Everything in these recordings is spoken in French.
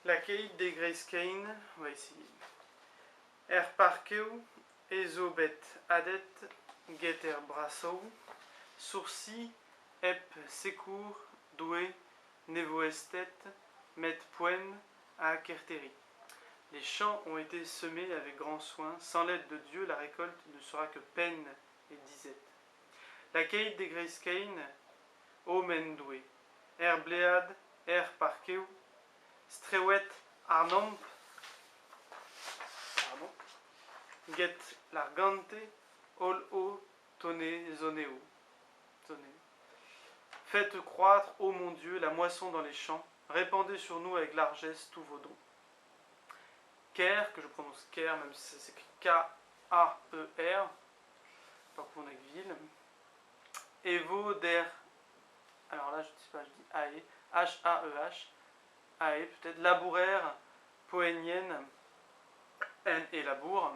La Keït de Grace-Kane, on va essayer. Parkeu, Ezobet Adet, Getter Brassou, Sourci, Ep Secours, Doué, Nevoestet, Met Poen, à Kerteri. Les champs ont été semés avec grand soin. Sans l'aide de Dieu, la récolte ne sera que peine et disette. La Keït de Grace-Kane, Omen Doué, Bléad, Parkeu, Strewet Arnomp, Get Largante, Ol O Toné Zoneo. Faites croître, ô mon Dieu, la moisson dans les champs, répandez sur nous avec largesse tous vos dons. Ker, que je prononce Ker, même si ça s'écrit K-A-E-R, pas confondre avec ville. Evo der, alors là je ne sais pas, je dis Ae, H-A-E-H, Ae peut-être, labourère, poénienne, N et labour,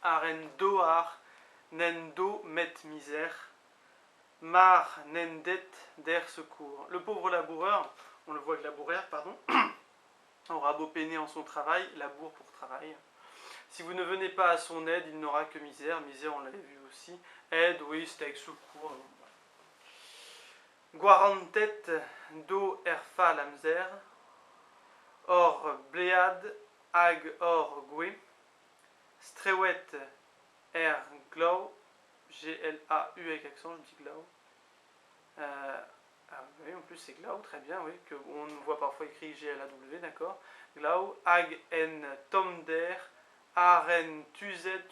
Arendoar, Nendo met misère, Mar nendet der secours. Le pauvre laboureur, on le voit avec labourère, pardon, aura beau peiner en son travail, labour pour travail. Si vous ne venez pas à son aide, il n'aura que misère. Misère, on l'avait vu aussi. Aide, oui, c'était avec secours. Guarantet do erfa lamzer, or bléad ag or goué, strewet glau, G-L-A-U avec accent, je dis glau. Oui, en plus c'est glau, très bien, oui, qu'on voit parfois écrit G-L-A-W, d'accord. Glau, ag en tomder, aren tuzet,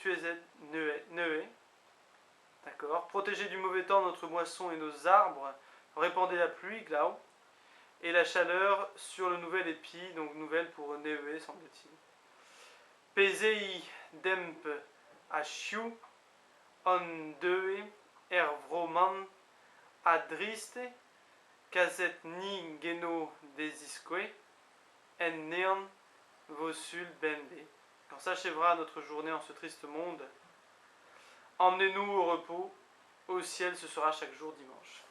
neue. D'accord. Protégez du mauvais temps notre moisson et nos arbres, répandez la pluie, glau, et la chaleur sur le nouvel épi, donc nouvelle pour neue, semble-t-il. Pesei demp achiu, on deux, ervroman, adriste, kazet ni geno desisque, en neon vosul bende. Quand s'achèvera notre journée en ce triste monde, emmenez-nous au repos, au ciel ce sera chaque jour dimanche.